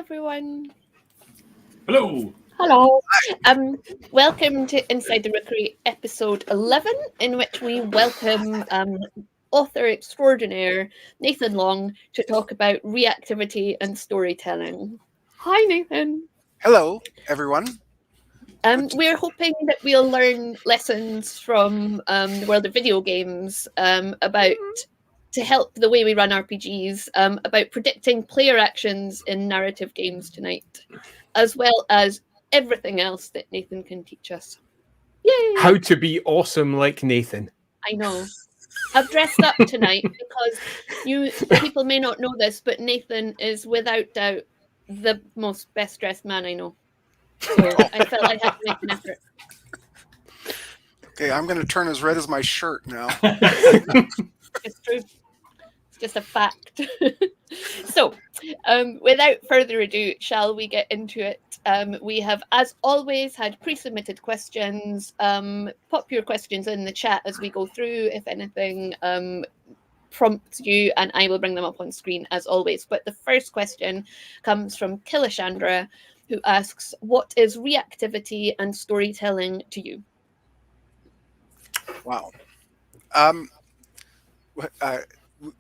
everyone. Hello. Hello. Welcome to Inside the Rookery, episode 11, in which we welcome author extraordinaire Nathan Long to talk about reactivity and storytelling. Hi, Nathan. Hello, everyone. We're hoping that we'll learn lessons from the world of video games about to help the way we run RPGs, about predicting player actions in narrative games tonight, as well as everything else that Nathan can teach us. Yay! How to be awesome like Nathan. I know. I've dressed up tonight because people may not know this, but Nathan is without doubt the most best dressed man I know. So I felt I had to make an effort. Okay, I'm going to turn as red as my shirt now. It's true. It's just a fact. So, without further ado, shall we get into it? We have, as always, had pre-submitted questions. Pop your questions in the chat as we go through, if anything prompts you, and I will bring them up on screen as always. But the first question comes from Kilishandra, who asks, what is reactivity and storytelling to you? Wow.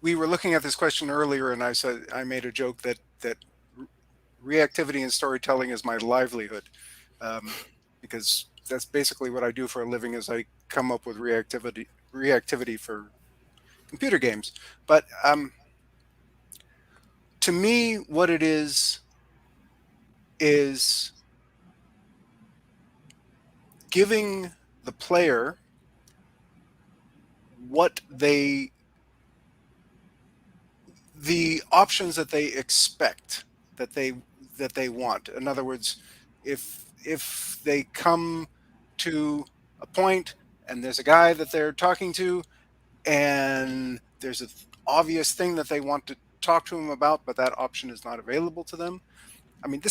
We were looking at this question earlier, and I made a joke that reactivity and storytelling is my livelihood, because that's basically what I do for a living. Is I come up with reactivity for computer games. But to me, what it is giving the player the options that they expect, that they want. In other words, if they come to a point and there's a guy that they're talking to and there's an obvious thing that they want to talk to him about, but that option is not available to them. I mean,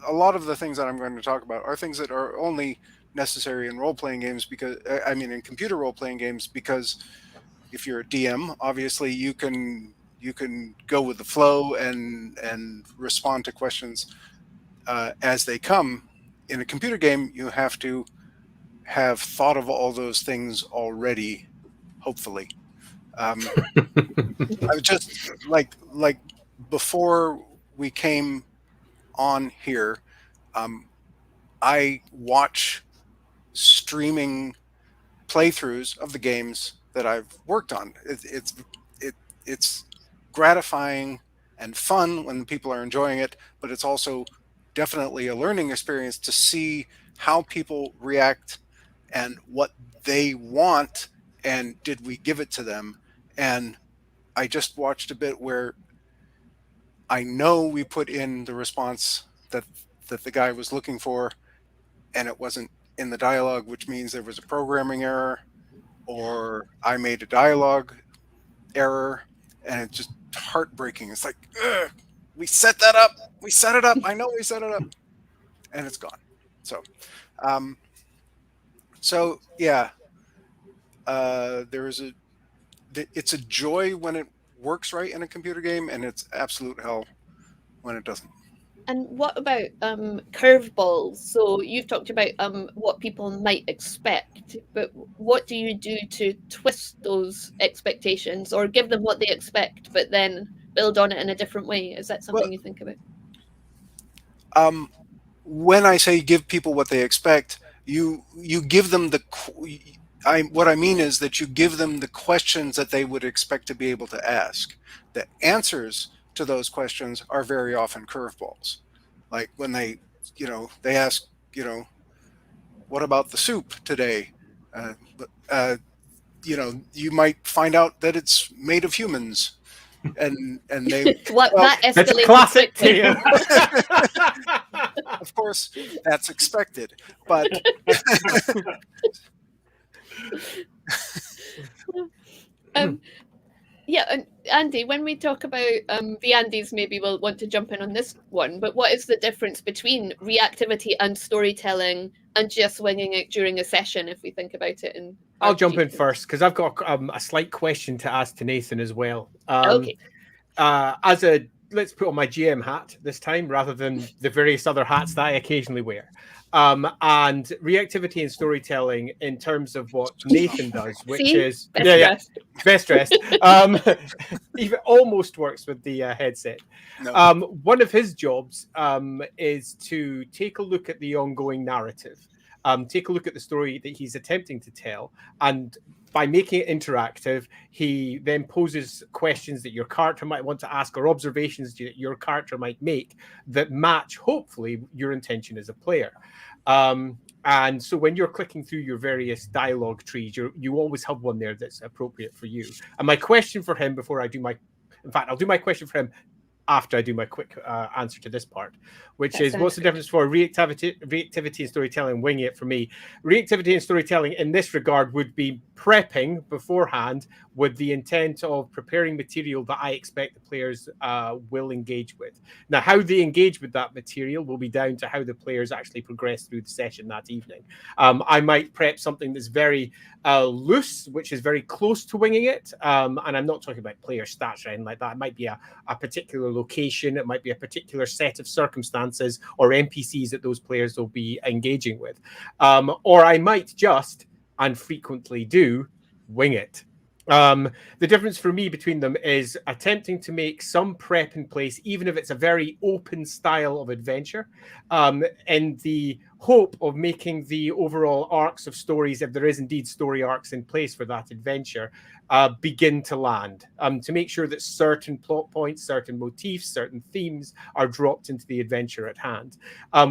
a lot of the things that I'm going to talk about are things that are only necessary in role-playing games, because in computer role-playing games, because if you're a DM, obviously you can go with the flow and respond to questions as they come. In a computer game, you have to have thought of all those things already, hopefully. I was just like before we came on here, I watch streaming playthroughs of the games that I've worked on. It's gratifying and fun when people are enjoying it, but it's also definitely a learning experience to see how people react and what they want, and did we give it to them. And I just watched a bit where I know we put in the response that the guy was looking for, and it wasn't in the dialogue, which means there was a programming error, or I made a dialogue error, and it's just heartbreaking. It's like, ugh, we set that up. We set it up. I know we set it up, and it's gone. So, yeah, it's a joy when it works right in a computer game, and it's absolute hell when it doesn't. And what about curveballs? So you've talked about what people might expect, but what do you do to twist those expectations, or give them what they expect, but then build on it in a different way? Is that something you think about? When I say give people what they expect, you give them what I mean is that you give them the questions that they would expect to be able to ask. The answers to those questions are very often curveballs. Like when they ask, what about the soup today? You might find out that it's made of humans, and they that escalated. That's a classic tale. Of course, that's expected, but yeah, and Andy, when we talk about the Andys, maybe we'll want to jump in on this one, but what is the difference between reactivity and storytelling and just winging it during a session, if we think about it? I'll jump in first, because I've got a slight question to ask to Nathan as well. Okay. As a let's put on my GM hat this time rather than the various other hats that I occasionally wear. And reactivity and storytelling in terms of what Nathan does, which See? is Best yeah, dressed. best dressed. Even almost works with the headset. No. One of his jobs is to take a look at the ongoing narrative, take a look at the story that he's attempting to tell, and by making it interactive, he then poses questions that your character might want to ask or observations that your character might make that match, hopefully, your intention as a player. And so when you're clicking through your various dialogue trees, you always have one there that's appropriate for you. And my question for him before I do my, in fact, I'll do my question for him after I do my quick answer to this part, which That is sounds what's the good. difference for reactivity and storytelling, winging it for me. Reactivity and storytelling in this regard would be prepping beforehand with the intent of preparing material that I expect the players will engage with. Now, how they engage with that material will be down to how the players actually progress through the session that evening. I might prep something that's very loose, which is very close to winging it. And I'm not talking about player stats or anything like that. It might be a particular location, it might be a particular set of circumstances or NPCs that those players will be engaging with. Or I might just, and frequently do, wing it. The difference for me between them is attempting to make some prep in place, even if it's a very open style of adventure, in the hope of making the overall arcs of stories, if there is indeed story arcs in place for that adventure, begin to land, to make sure that certain plot points, certain motifs, certain themes are dropped into the adventure at hand.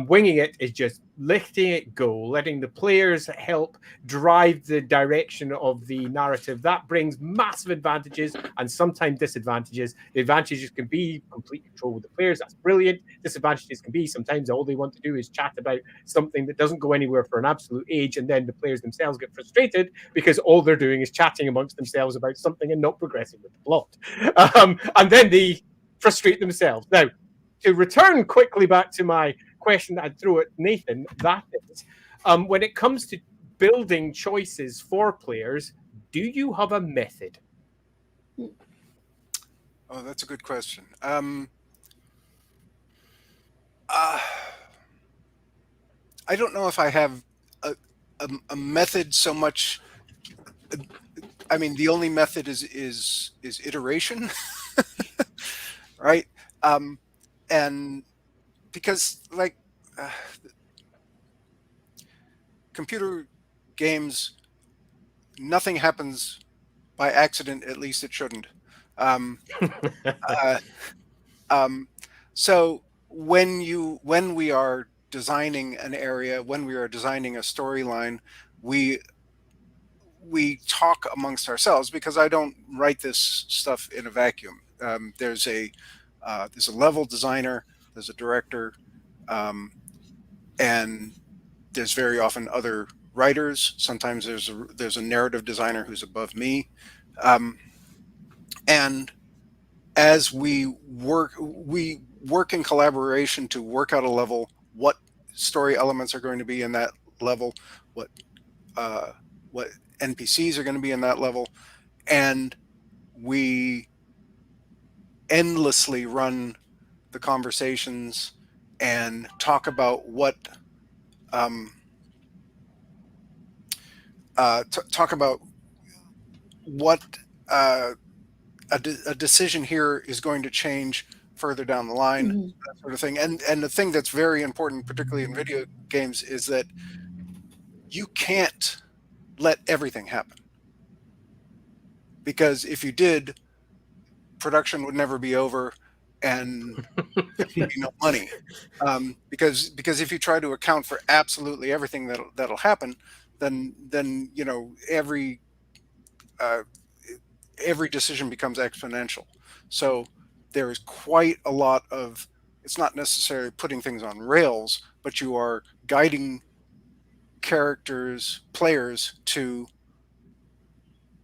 Winging it is just letting it go, letting the players help drive the direction of the narrative. That brings massive advantages and sometimes disadvantages. The advantages can be complete control with the players. That's brilliant. Disadvantages can be sometimes all they want to do is chat about something that doesn't go anywhere for an absolute age, and then the players themselves get frustrated because all they're doing is chatting amongst themselves about something and not progressing with the plot. And then they frustrate themselves. Now, to return quickly back to my question that I'd throw at Nathan, that is, when it comes to building choices for players, do you have a method? Oh, that's a good question. I don't know if I have a method so much. I mean, the only method is iteration, right? And because like computer games, nothing happens by accident. At least it shouldn't. Uh, so when we are designing an area, when we are designing a storyline, we talk amongst ourselves, because I don't write this stuff in a vacuum. There's a level designer, there's a director, and there's very often other writers. Sometimes there's a narrative designer who's above me, and as we work in collaboration to work out a level, what story elements are going to be in that level, what NPCs are going to be in that level, and we endlessly run the conversations and talk about what a decision here is going to change further down the line, that sort of thing. And the thing that's very important, particularly in video games, is that you can't let everything happen, because if you did, production would never be over, and there would be no money. Because if you try to account for absolutely everything that'll happen, then you know every decision becomes exponential. So there is quite a lot of, it's not necessarily putting things on rails, but you are guiding players to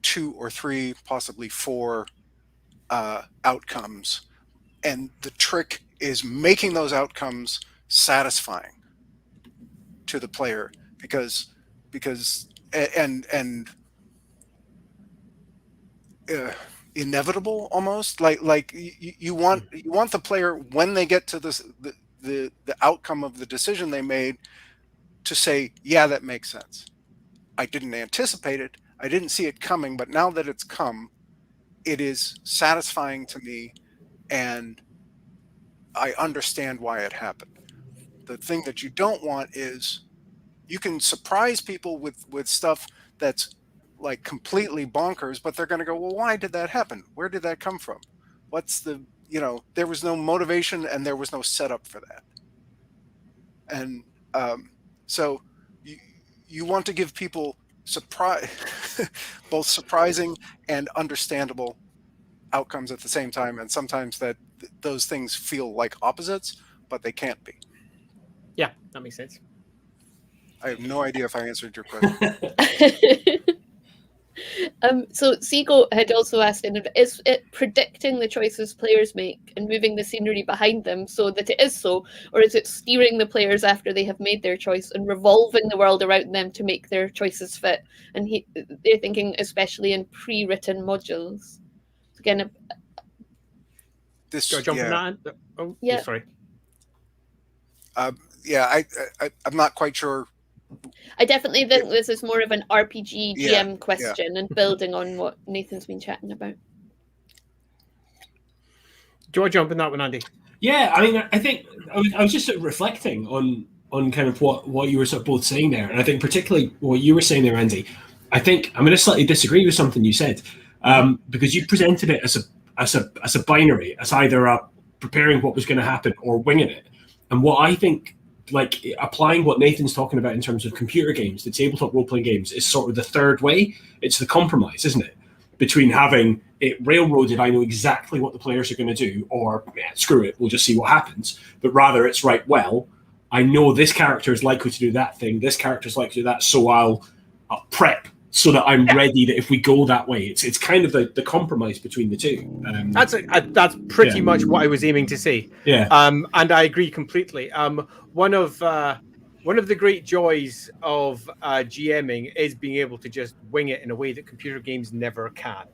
2 or 3, possibly 4 outcomes. And the trick is making those outcomes satisfying to the player, because inevitable almost. Like you want the player, when they get to the outcome of the decision they made, to say, yeah, that makes sense. I didn't anticipate it. I didn't see it coming, but now that it's come, it is satisfying to me, and I understand why it happened. The thing that you don't want is, you can surprise people with stuff that's like completely bonkers, but they're going to go, well, why did that happen? Where did that come from? What's the, there was no motivation and there was no setup for that. And so you want to give people both surprising and understandable outcomes at the same time, and sometimes those things feel like opposites, but they can't be. Yeah, that makes sense. I have no idea if I answered your question. So Seagull had also asked, is it predicting the choices players make and moving the scenery behind them so that it is so, or is it steering the players after they have made their choice and revolving the world around them to make their choices fit? And they're thinking especially in pre-written modules. Again, Do I jump in that? Oh, yeah. Sorry. Yeah, I'm not quite sure. I definitely think this is more of an RPG GM question, yeah. and building on what Nathan's been chatting about. Do you want to jump in that one, Andy? Yeah, I mean, I think I was just sort of reflecting on kind of what you were sort of both saying there, and I think particularly what you were saying there, Andy. I think I'm going to slightly disagree with something you said, because you presented it as a binary, as either preparing what was going to happen or winging it. And what I think, like applying what Nathan's talking about in terms of computer games, the tabletop role-playing games, is sort of the third way. It's the compromise, isn't it? Between having it railroaded, I know exactly what the players are going to do, or screw it, we'll just see what happens. But rather it's right, well, I know this character is likely to do that thing, this character is likely to do that, so I'll prep so that I'm ready that if we go that way. It's kind of the compromise between the two. That's pretty much what I was aiming to say. Yeah. And I agree completely. One of the great joys of GMing is being able to just wing it in a way that computer games never can.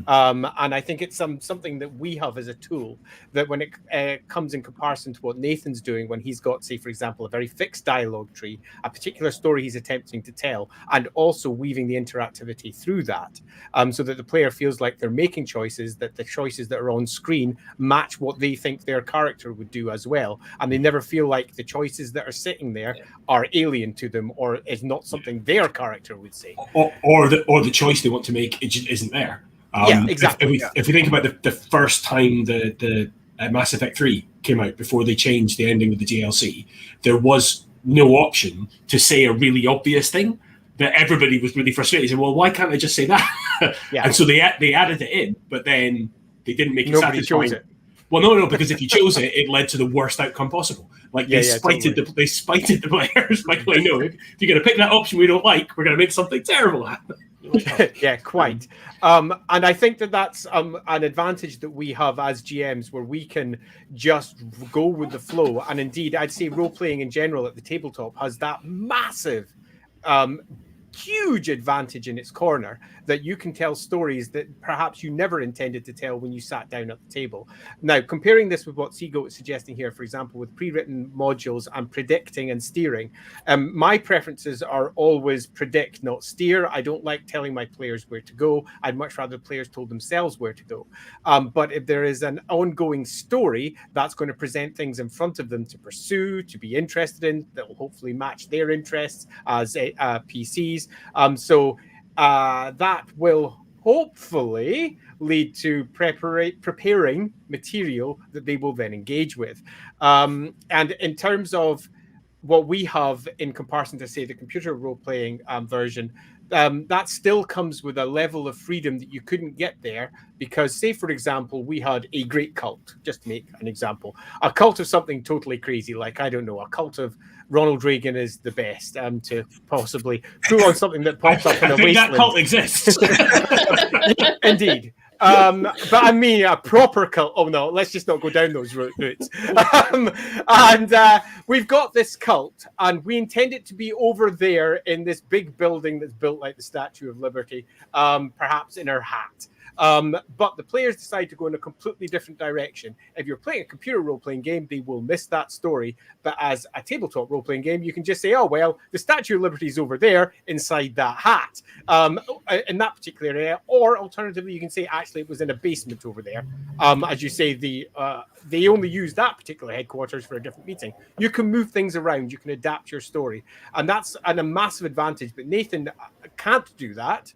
And I think it's something that we have as a tool that when it comes in comparison to what Nathan's doing, when he's got, say, for example, a very fixed dialogue tree, a particular story he's attempting to tell, and also weaving the interactivity through that, so that the player feels like they're making choices, that the choices that are on screen match what they think their character would do as well. And they never feel like the choices that are sitting there are alien to them or is not something their character would say. Or the choice they want to make, it just isn't there. Yeah, exactly. If we think about the first time the Mass Effect 3 came out, before they changed the ending with the DLC, there was no option to say a really obvious thing that everybody was really frustrated. Well, why can't I just say that? Yeah. And so they added it in, but then they didn't make it Nobody satisfying. chose it. Well, no, because if you chose it, it led to the worst outcome possible. Like they spited the players. Like, no, if you're going to pick that option we don't like, we're going to make something terrible happen. Yeah, quite. And I think that's an advantage that we have as GMs, where we can just go with the flow. And indeed, I'd say role-playing in general at the tabletop has that massive, huge advantage in its corner, that you can tell stories that perhaps you never intended to tell when you sat down at the table. Now, comparing this with what Seagull is suggesting here, for example, with pre-written modules and predicting and steering, my preferences are always predict, not steer. I don't like telling my players where to go. I'd much rather the players told themselves where to go. But if there is an ongoing story that's going to present things in front of them to pursue, to be interested in, that will hopefully match their interests as PCs. So that will hopefully lead to preparing material that they will then engage with. And in terms of what we have in comparison to, say, the computer role-playing version, that still comes with a level of freedom that you couldn't get there, because, say, for example, we had a great cult, just to make an example, a cult of something totally crazy, like, I don't know, a cult of Ronald Reagan is the best, to possibly pull on something that pops up in a wasteland. That cult exists. Indeed. But I mean, a proper cult. Oh no, let's just not go down those routes. And we've got this cult, and we intend it to be over there in this big building that's built like the Statue of Liberty, perhaps in her hat. But the players decide to go in a completely different direction. If you're playing a computer role-playing game, they will miss that story. But as a tabletop role-playing game, you can just say, oh, well, the Statue of Liberty is over there inside that hat in that particular area. Or alternatively, you can say, actually, it was in a basement over there. As you say, they only use that particular headquarters for a different meeting. You can move things around. You can adapt your story. And that's a massive advantage. But Nathan can't do that.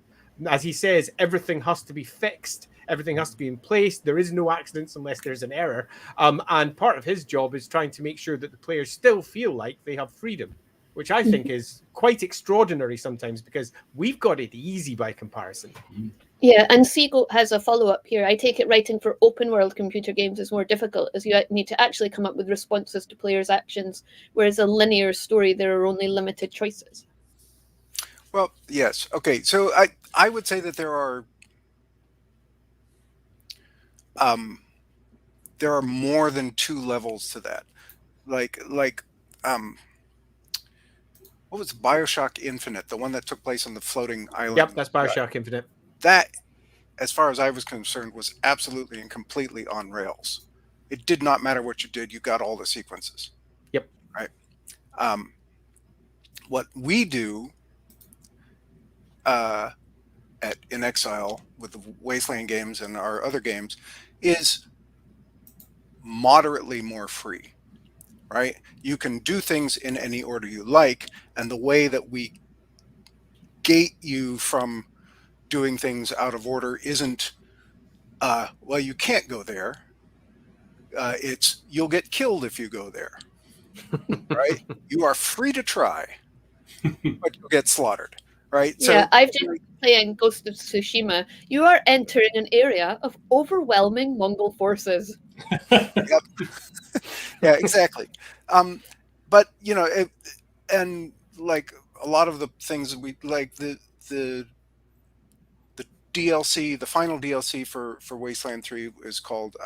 As he says, everything has to be fixed. Everything has to be in place. There is no accidents unless there's an error. And part of his job is trying to make sure that the players still feel like they have freedom, which I think is quite extraordinary sometimes because we've got it easy by comparison. Yeah, and Seagull has a follow-up here. I take it writing for open-world computer games is more difficult as you need to actually come up with responses to players' actions, whereas a linear story, there are only limited choices. Well, yes. Okay, so I would say that there are more than 2 levels to that. Like what was BioShock Infinite, the one that took place on the floating island? Yep, that's BioShock Infinite. That, as far as I was concerned, was absolutely and completely on rails. It did not matter what you did; you got all the sequences. Yep. Right. What we do in Exile with the Wasteland games and our other games is moderately more free, right? You can do things in any order you like, and the way that we gate you from doing things out of order isn't, well, you can't go there. It's you'll get killed if you go there, right? You are free to try, but you'll get slaughtered. Right. Yeah, I've just been playing Ghost of Tsushima. You are entering an area of overwhelming Mongol forces. Yep. Yeah, exactly. But you know, and like a lot of the things that we like the DLC, the final DLC for Wasteland 3 is called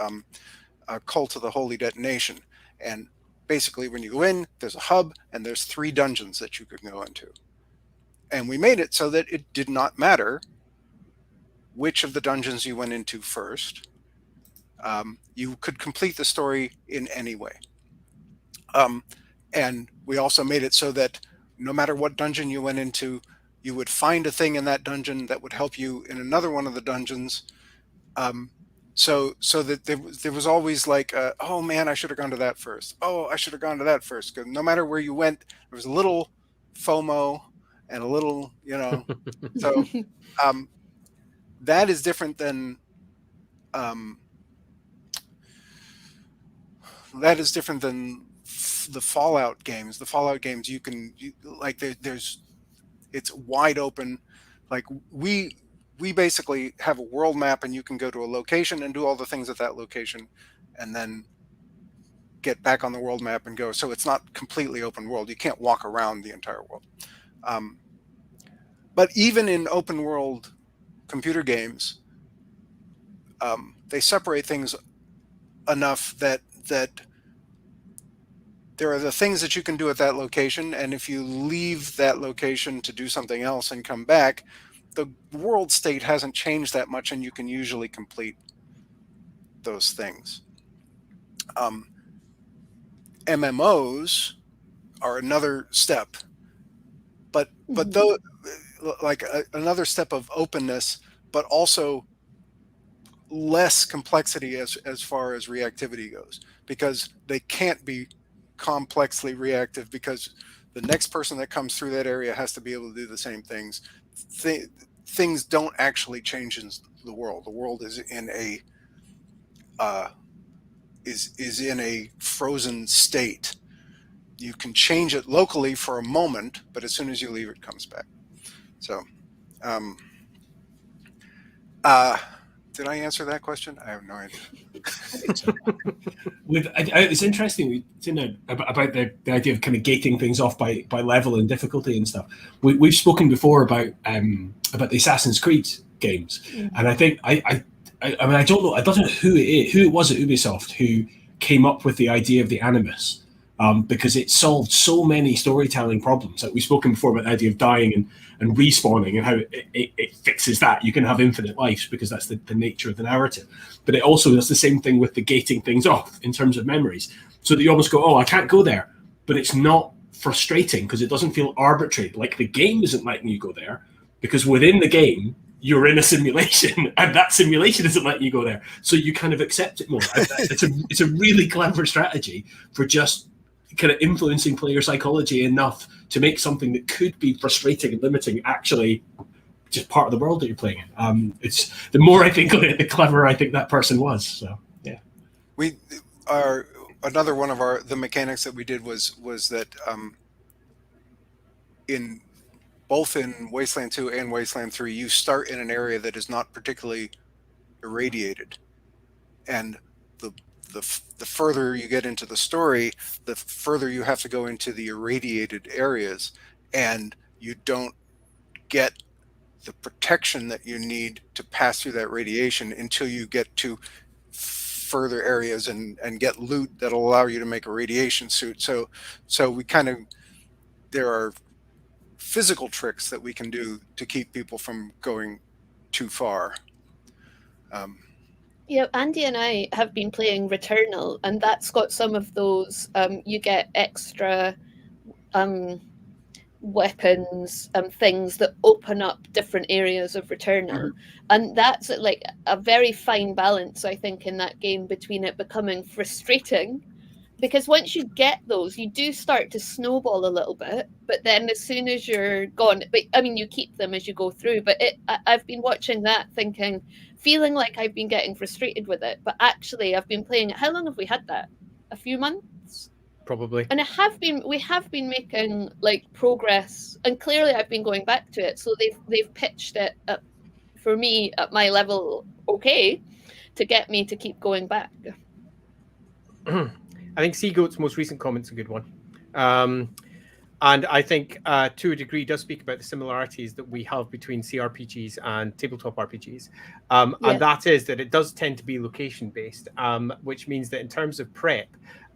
Cult of the Holy Detonation, and basically when you go in, there's a hub and there's 3 dungeons that you could go into. And we made it so that it did not matter which of the dungeons you went into first. You could complete the story in any way. And we also made it so that no matter what dungeon you went into, you would find a thing in that dungeon that would help you in another one of the dungeons. So that there was always like, oh man, I should have gone to that first. Oh, I should have gone to that first. Because no matter where you went, there was a little FOMO and a little, you know, so that is different than the Fallout games. The Fallout games, it's wide open. Like we basically have a world map, and you can go to a location and do all the things at that location, and then get back on the world map and go. So it's not completely open world. You can't walk around the entire world. But even in open world computer games, they separate things enough that there are the things that you can do at that location, and if you leave that location to do something else and come back, the world state hasn't changed that much, and you can usually complete those things. MMOs are another step, but though, like another step of openness, but also less complexity as far as reactivity goes, because they can't be complexly reactive, because the next person that comes through that area has to be able to do the same things. Things don't actually change in the world. The world is in a frozen state. You can change it locally for a moment, but as soon as you leave, it comes back. So, did I answer that question? I have no idea. It's interesting about the idea of kind of gating things off by level and difficulty and stuff. We've spoken before about the Assassin's Creed games, and I think I mean I don't know who it was at Ubisoft who came up with the idea of the Animus, because it solved so many storytelling problems. Like we've spoken before about the idea of dying and respawning and how it fixes that. You can have infinite lives because that's the nature of the narrative. But it also does the same thing with the gating things off in terms of memories. So that you almost go, oh, I can't go there. But it's not frustrating because it doesn't feel arbitrary. Like the game isn't letting you go there because within the game, you're in a simulation and that simulation isn't letting you go there. So you kind of accept it more. It's a really clever strategy for just kind of influencing player psychology enough to make something that could be frustrating and limiting actually just part of the world that you're playing in. It's the more I think of it, the cleverer I think that person was. So yeah, another one of the mechanics that we did was that in both in Wasteland 2 and Wasteland 3, you start in an area that is not particularly irradiated, and the further you get into the story, the further you have to go into the irradiated areas, and you don't get the protection that you need to pass through that radiation until you get to further areas and get loot that'll allow you to make a radiation suit. So we kind of, there are physical tricks that we can do to keep people from going too far. Yeah, Andy and I have been playing Returnal, and that's got some of those. You get extra weapons and things that open up different areas of Returnal, and that's like a very fine balance, I think, in that game between it becoming frustrating. Because once you get those, you do start to snowball a little bit, but then as soon as you're gone, but I mean, you keep them as you go through. But I've been watching that, feeling like I've been getting frustrated with it, but actually I've been playing it. How long have we had that? A few months, probably. And we have been making like progress, and clearly I've been going back to it. So they've pitched it up for me at my level, okay, to get me to keep going back. I think Seagoat's most recent comment's a good one. And I think, to a degree, does speak about the similarities that we have between CRPGs and tabletop RPGs. And that is that it does tend to be location-based, which means that in terms of prep,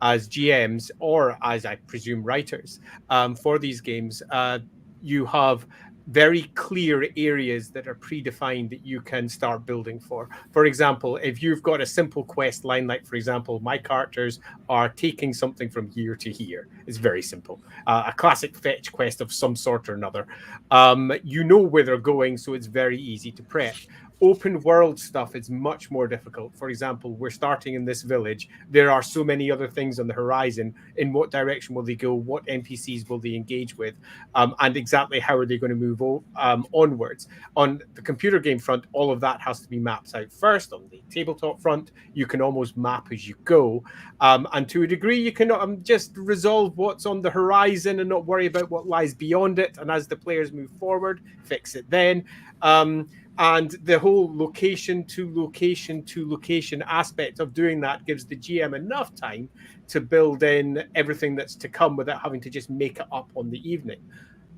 as GMs, or as I presume writers, for these games, you have very clear areas that are predefined that you can start building for. For example, if you've got a simple quest line, like, for example, my characters are taking something from here to here. It's very simple. A classic fetch quest of some sort or another. You know where they're going, so it's very easy to prep. Open world stuff is much more difficult. For example, we're starting in this village. There are so many other things on the horizon. In what direction will they go? What NPCs will they engage with? And exactly how are they going to move onwards? On the computer game front, all of that has to be mapped out first. On the tabletop front, you can almost map as you go. And to a degree, you can just resolve what's on the horizon and not worry about what lies beyond it. And as the players move forward, fix it then. And the whole location to location to location aspect of doing that gives the GM enough time to build in everything that's to come without having to just make it up on the evening.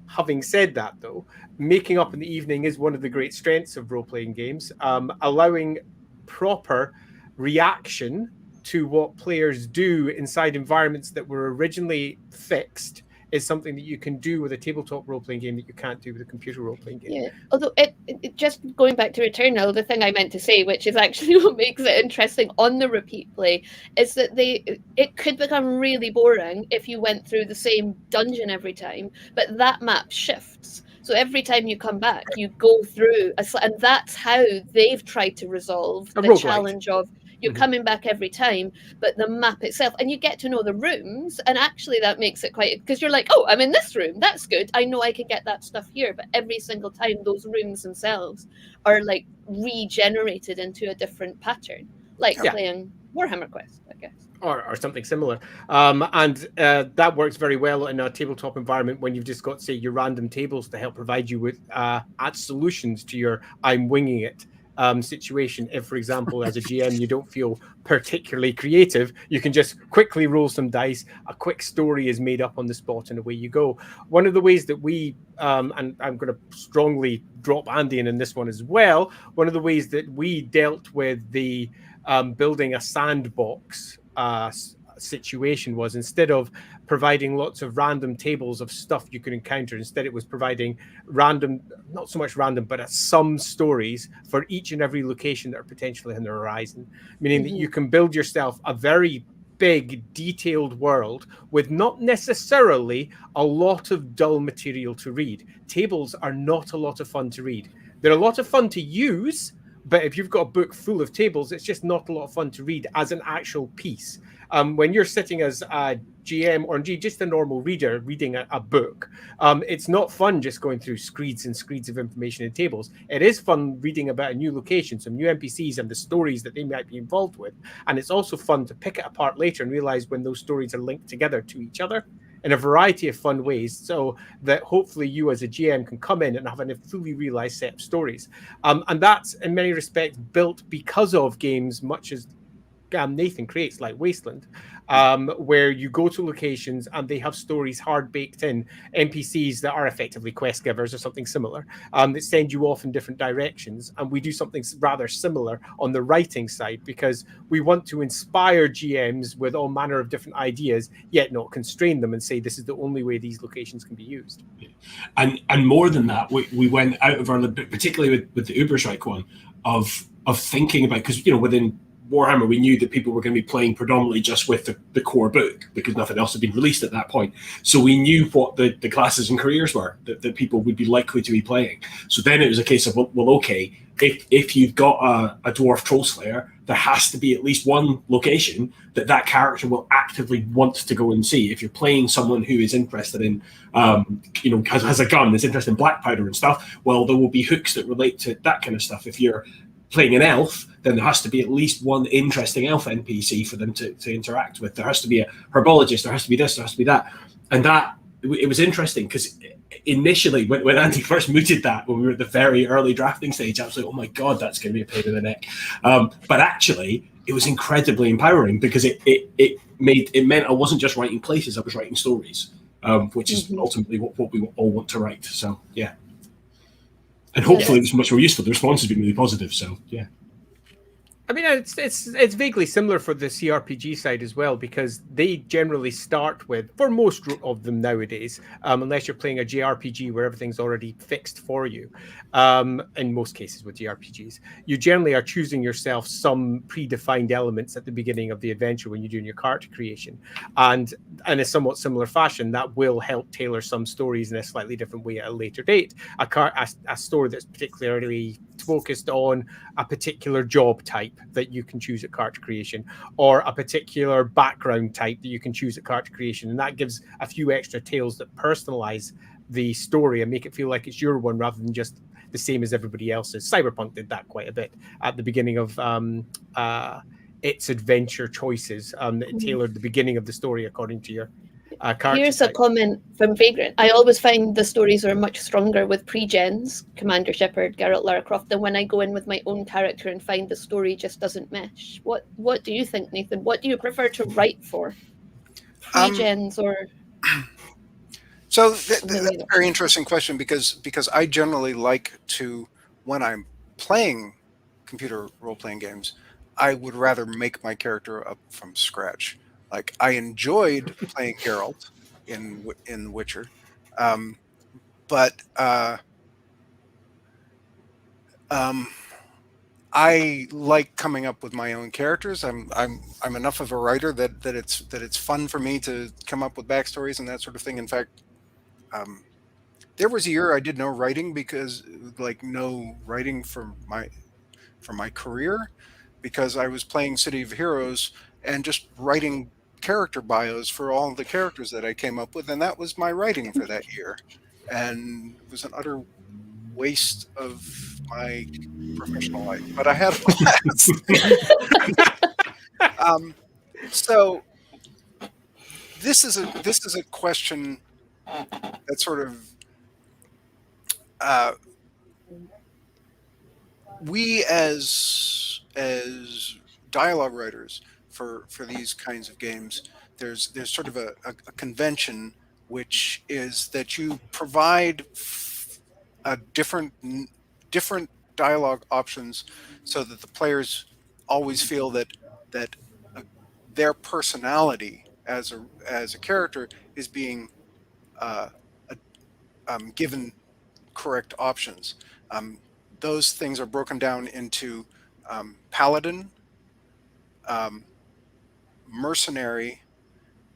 Having said that, though, making up in the evening is one of the great strengths of role-playing games. Allowing proper reaction to what players do inside environments that were originally fixed is something that you can do with a tabletop role-playing game that you can't do with a computer role-playing game. Yeah, although it just going back to Returnal, the thing I meant to say, which is actually what makes it interesting on the repeat play, is that it could become really boring if you went through the same dungeon every time, but that map shifts. So every time you come back, you go through, and that's how they've tried to resolve the challenge of you're coming back every time, but the map itself, and you get to know the rooms, and actually that makes it quite, because you're like, oh, I'm in this room, that's good, I know I can get that stuff here, but every single time those rooms themselves are like regenerated into a different pattern, like playing Warhammer Quest, I guess. Or something similar. And that works very well in a tabletop environment when you've just got, say, your random tables to help provide you with solutions to your I'm winging it situation. If, for example, as a GM, you don't feel particularly creative, you can just quickly roll some dice. A quick story is made up on the spot, and away you go. One of the ways that we, and I'm going to strongly drop Andy in this one as well, one of the ways that we dealt with the building a sandbox situation was, instead of providing lots of random tables of stuff you could encounter, instead it was providing random, not so much random, but some stories for each and every location that are potentially on the horizon, meaning that you can build yourself a very big, detailed world with not necessarily a lot of dull material to read. Tables are not a lot of fun to read. They're a lot of fun to use, but if you've got a book full of tables, it's just not a lot of fun to read as an actual piece. When you're sitting as a GM or indeed just a normal reader reading a book, it's not fun just going through screeds and screeds of information in tables. It is fun reading about a new location, some new NPCs and the stories that they might be involved with. And it's also fun to pick it apart later and realize when those stories are linked together to each other in a variety of fun ways, so that hopefully you as a GM can come in and have a fully realized set of stories. And that's in many respects built because of games much as Nathan creates, like Wasteland, where you go to locations and they have stories hard baked in, NPCs that are effectively quest givers or something similar, that send you off in different directions. And we do something rather similar on the writing side, because we want to inspire GMs with all manner of different ideas, yet not constrain them and say this is the only way these locations can be used. And more than that, we went out of our, particularly with the Uberstrike one, of thinking about, because within Warhammer, we knew that people were going to be playing predominantly just with the core book because nothing else had been released at that point. So we knew what the classes and careers were that people would be likely to be playing. So then it was a case of, well, okay, if you've got a dwarf troll slayer, there has to be at least one location that character will actively want to go and see. If you're playing someone who is interested in, has a gun, is interested in black powder and stuff, well, there will be hooks that relate to that kind of stuff. If you're playing an elf, then there has to be at least one interesting elf NPC for them to interact with. There has to be a herbologist, there has to be this, there has to be that. And that, it was interesting because initially when Andy first mooted that, when we were at the very early drafting stage, I was like, oh my God, that's going to be a pain in the neck. But actually, it was incredibly empowering because it meant I wasn't just writing places, I was writing stories, which is ultimately what we all want to write. So, yeah. And hopefully it was much more useful. The response has been really positive, so yeah. I mean, it's vaguely similar for the CRPG side as well, because they generally start with, for most of them nowadays, unless you're playing a JRPG where everything's already fixed for you, in most cases with JRPGs, you generally are choosing yourself some predefined elements at the beginning of the adventure when you're doing your character creation. And in a somewhat similar fashion, that will help tailor some stories in a slightly different way at a later date. A story that's particularly focused on a particular job type that you can choose at character creation, or a particular background type that you can choose at character creation, and that gives a few extra tales that personalize the story and make it feel like it's your one rather than just the same as everybody else's. Cyberpunk did that quite a bit at the beginning of its adventure choices. It tailored the beginning of the story according to your Here's a comment from Vagrant. I always find the stories are much stronger with pre-gens, Commander Shepard, Geralt, Lara Croft, than when I go in with my own character and find the story just doesn't mesh. What do you think, Nathan? What do you prefer to write for? Pre-gens or... So that's a very interesting question because I generally like to, when I'm playing computer role-playing games, I would rather make my character up from scratch. Like, I enjoyed playing Geralt in Witcher, but I like coming up with my own characters. I'm enough of a writer that it's fun for me to come up with backstories and that sort of thing. In fact, there was a year I did no writing for my career, because I was playing City of Heroes and just writing character bios for all the characters that I came up with, and that was my writing for that year, and it was an utter waste of my professional life, but I had a blast. So this is a question that sort of we as dialogue writers for these kinds of games, there's sort of a convention, which is that you provide a different dialogue options so that the players always feel that their personality as a character is being given correct options. Those things are broken down into paladin, mercenary,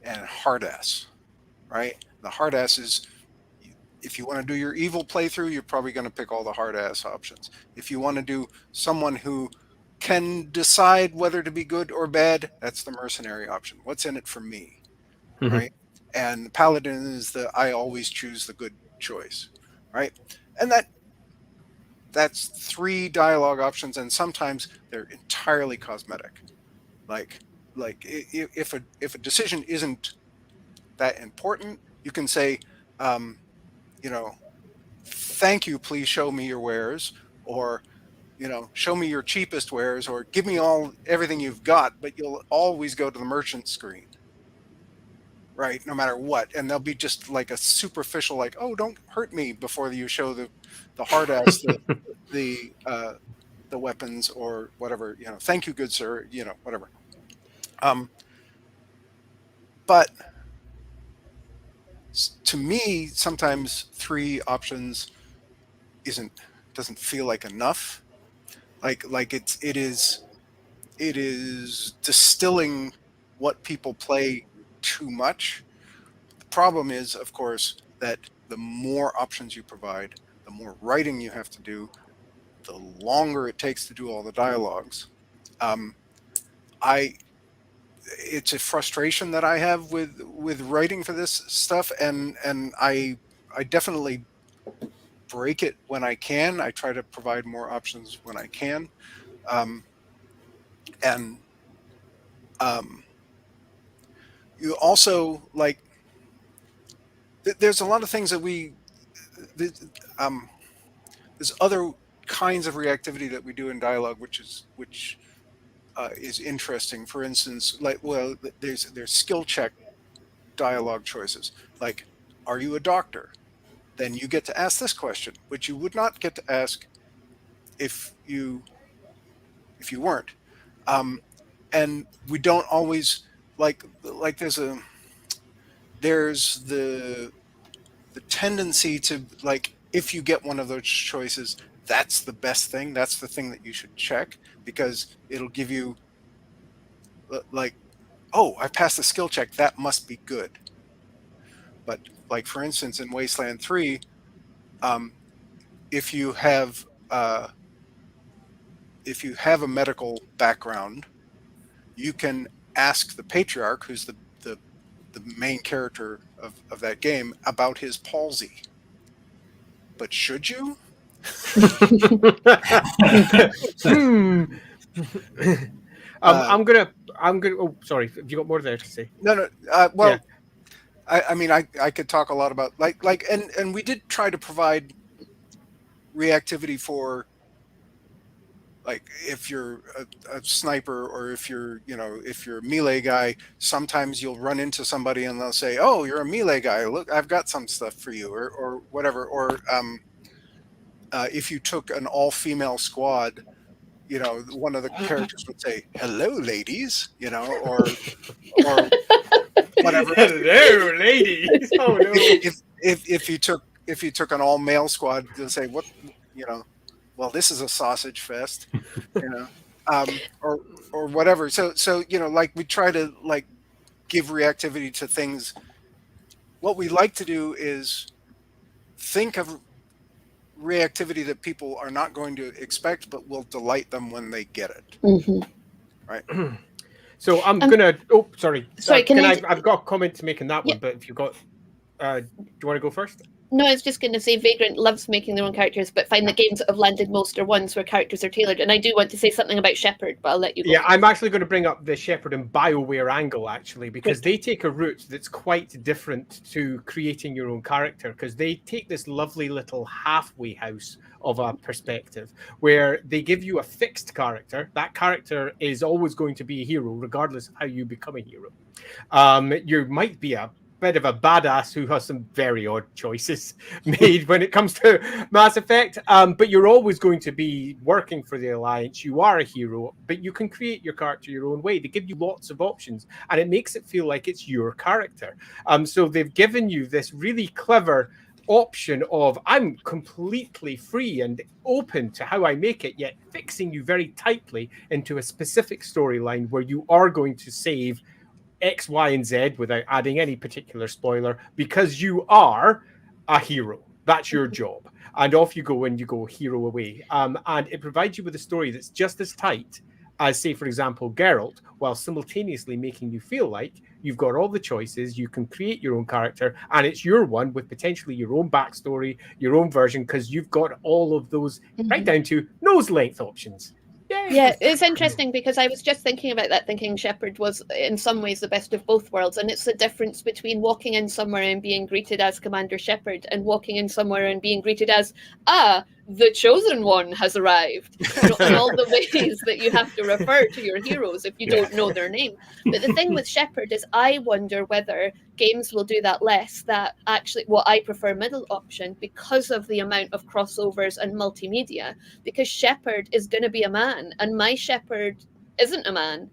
and hard ass. Right? The hard ass is, if you want to do your evil playthrough, you're probably going to pick all the hard ass options. If you want to do someone who can decide whether to be good or bad, that's the mercenary option. What's in it for me, right? And paladin is the I always choose the good choice, right? And that's 3 dialogue options, and sometimes they're entirely cosmetic. Like if a decision isn't that important, you can say, you know, thank you, please show me your wares, or show me your cheapest wares, or give me everything you've got, but you'll always go to the merchant screen, right? No matter what. And they'll be just like a superficial, like, oh, don't hurt me, before you show the hard ass the weapons or whatever, thank you, good sir, whatever. But to me, sometimes 3 options doesn't feel like enough. Like it is distilling what people play too much. The problem is, of course, that the more options you provide, the more writing you have to do, the longer it takes to do all the dialogues. It's a frustration that I have with writing for this stuff, and I definitely break it when I can. I try to provide more options when I can. And you also, like, there's a lot of things that there's other kinds of reactivity that we do in dialogue, which is interesting. For instance, there's skill check dialogue choices. Like, are you a doctor? Then you get to ask this question, which you would not get to ask if you weren't. And we don't always like there's the tendency to, like, if you get one of those choices, that's the best thing. That's the thing that you should check, because it'll give you, like, oh, I passed the skill check, that must be good. But, like, for instance, in Wasteland 3, if you have a medical background, you can ask the patriarch, who's the main character of that game, about his palsy. But should you? I'm gonna. Oh, sorry. Have you got more there to say? No. Well, yeah. I mean, I could talk a lot about and we did try to provide reactivity for, like, if you're a sniper, or if you're a melee guy. Sometimes you'll run into somebody and they'll say, "Oh, you're a melee guy. Look, I've got some stuff for you," or whatever. Or if you took an all-female squad, one of the characters would say, "Hello, ladies," or whatever. Hello, ladies. Oh no. If you took an all-male squad, they'll say, "What?" Well, this is a sausage fest, or whatever. So like, we try to, like, give reactivity to things. What we like to do is think of reactivity that people are not going to expect, but will delight them when they get it. Mm-hmm. Right. So I'm gonna. Oh, sorry. Sorry, I've got a comment to make on that one, but if you've got, do you want to go first? No, I was just going to say Vagrant loves making their own characters, but find the games that have landed most are ones where characters are tailored. And I do want to say something about Shepard, but I'll let you go. Yeah, I'm actually going to bring up the Shepard and BioWare angle, actually, because they take a route that's quite different to creating your own character, because they take this lovely little halfway house of a perspective where they give you a fixed character. That character is always going to be a hero, regardless of how you become a hero. You might be a bit of a badass who has some very odd choices made when it comes to Mass Effect. But you're always going to be working for the Alliance. You are a hero, but you can create your character your own way. They give you lots of options, and it makes it feel like it's your character. So they've given you this really clever option of I'm completely free and open to how I make it, yet fixing you very tightly into a specific storyline where you are going to save X, Y, and Z without adding any particular spoiler, because you are a hero. That's your job. And off you go, and you go hero away. And it provides you with a story that's just as tight as, say, for example, Geralt, while simultaneously making you feel like you've got all the choices, you can create your own character, and it's your one with potentially your own backstory, your own version, because you've got all of those right down to nose length options. Yay. Yeah, it's interesting because I was just thinking about that, thinking Shepard was in some ways the best of both worlds, and it's the difference between walking in somewhere and being greeted as Commander Shepard and walking in somewhere and being greeted as, the chosen one has arrived, in all the ways that you have to refer to your heroes if you don't know their name. But the thing with Shepard is I wonder whether games will do that less, that actually what I prefer middle option because of the amount of crossovers and multimedia, because Shepard is going to be a man and my Shepard isn't a man.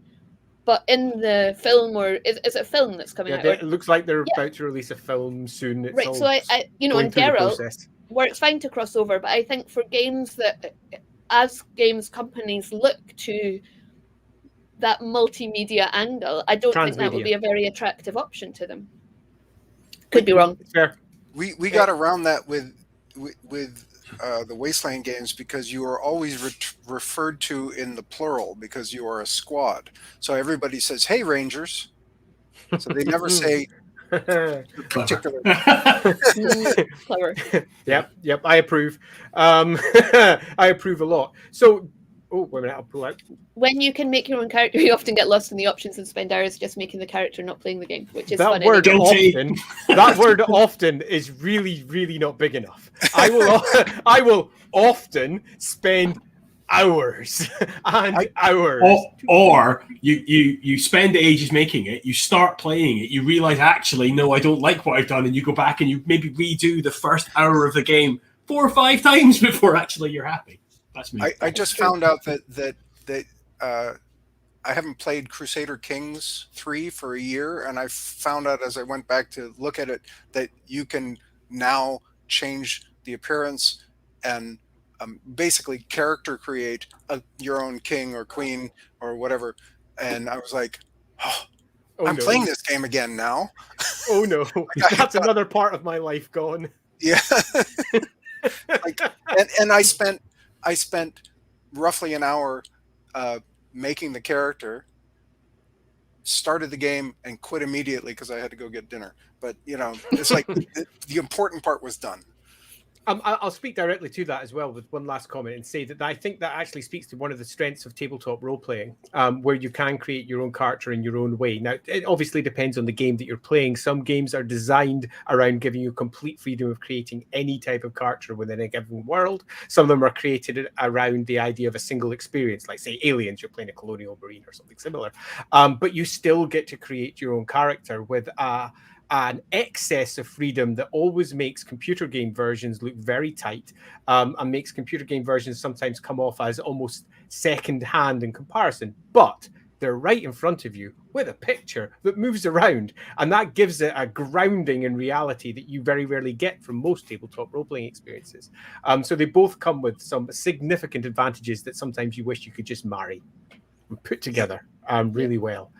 But in the film, or is it a film that's coming out? It looks like they're about to release a film soon. It's right, so I going in through the Geralt, process. where it's fine to cross over, but I think for games that, as games companies look to that multimedia angle, I don't think that would be a very attractive option to them. Could be wrong. Fair. We got around that with the Wasteland games because you are always referred to in the plural because you are a squad. So everybody says, "Hey, Rangers." So they never say particular. Clever. Yep. I approve. I approve a lot. So, wait a minute. I'll pull out. When you can make your own character, you often get lost in the options and spend hours just making the character, not playing the game, which is that fun. Word anyway. often, that word often is really, really not big enough. I will often spend hours and hours. Or you spend ages making it, you start playing it, you realize actually no, I don't like what I've done, and you go back and you maybe redo the first hour of the game 4 or 5 times before actually you're happy. That's me. I just found out that I haven't played Crusader Kings 3 for a year, and I found out as I went back to look at it that you can now change the appearance and basically character create your own king or queen or whatever. And I was like, I'm playing this game again now. Oh no, that's another part of my life gone. Yeah. and I spent roughly an hour making the character, started the game and quit immediately because I had to go get dinner. But it's like the important part was done. I'll speak directly to that as well with one last comment and say that I think that actually speaks to one of the strengths of tabletop role-playing, where you can create your own character in your own way. Now, it obviously depends on the game that you're playing. Some games are designed around giving you complete freedom of creating any type of character within a given world. Some of them are created around the idea of a single experience, like, say, Aliens, you're playing a colonial marine or something similar. But you still get to create your own character with an excess of freedom that always makes computer game versions look very tight, and makes computer game versions sometimes come off as almost second hand in comparison. But they're right in front of you with a picture that moves around, and that gives it a grounding in reality that you very rarely get from most tabletop role-playing experiences. So they both come with some significant advantages that sometimes you wish you could just marry and put together really well.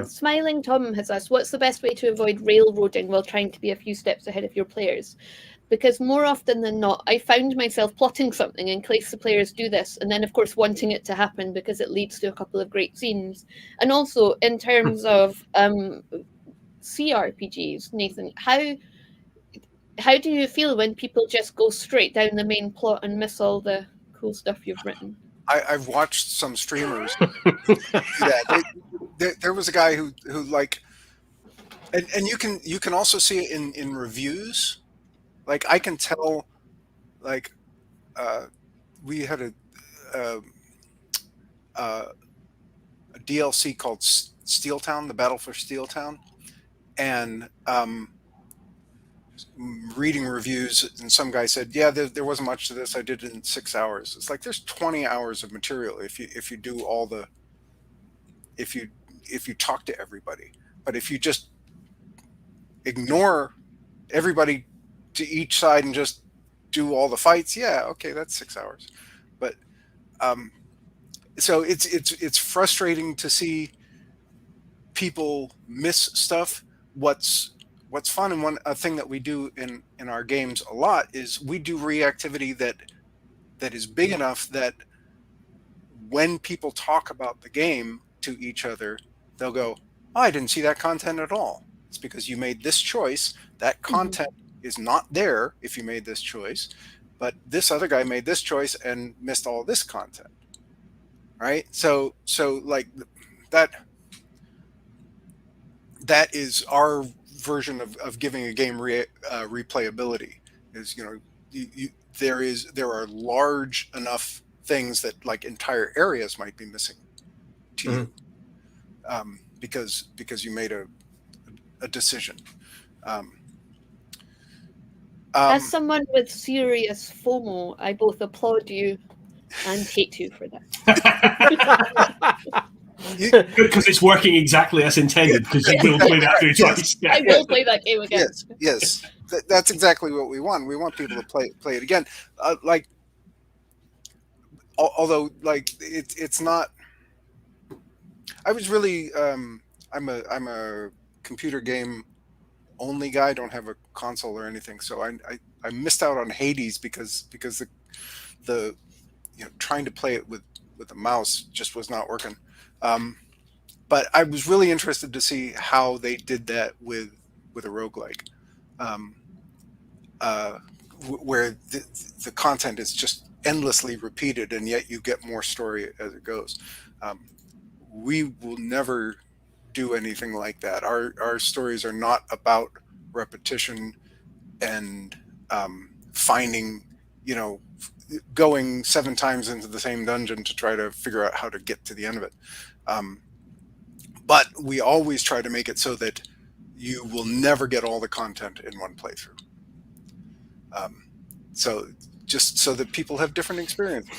Smiling Tom has asked, what's the best way to avoid railroading while trying to be a few steps ahead of your players? Because more often than not, I found myself plotting something in case the players do this, and then, of course, wanting it to happen because it leads to a couple of great scenes. And also, in terms of CRPGs, Nathan, how do you feel when people just go straight down the main plot and miss all the cool stuff you've written? I've watched some streamers. There was a guy who like, and you can also see it in reviews. Like I can tell, like, we had a DLC called Steel Town, the Battle for Steel Town, and reading reviews, and some guy said, yeah, there wasn't much to this, I did it in 6 hours. It's like there's 20 hours of material if you do all the, if you talk to everybody. But if you just ignore everybody to each side and just do all the fights, yeah, okay, that's 6 hours. But so it's frustrating to see people miss stuff. What's fun, and one thing that we do in our games a lot is we do reactivity that is big enough that when people talk about the game to each other, they'll go, oh, I didn't see that content at all. It's because you made this choice. That content is not there if you made this choice, but this other guy made this choice and missed all this content. Right? So like that is our version of giving a game replayability. Is, you know, there are large enough things that like entire areas might be missing to you because you made a decision. As someone with serious FOMO, I both applaud you and hate you for that. Because it's working exactly as intended, because you will play that through twice. I will play that game again. Yes. That's exactly what we want. We want people to play it again. Like, although, like, it's not. I was really I'm a computer game only guy. I don't have a console or anything, so I missed out on Hades because the you know, trying to play it with a mouse just was not working. But I was really interested to see how they did that with a roguelike, where the content is just endlessly repeated, and yet you get more story as it goes. We will never do anything like that. Our stories are not about repetition and finding, you know, going 7 times into the same dungeon to try to figure out how to get to the end of it. But we always try to make it so that you will never get all the content in one playthrough. So just so that people have different experiences.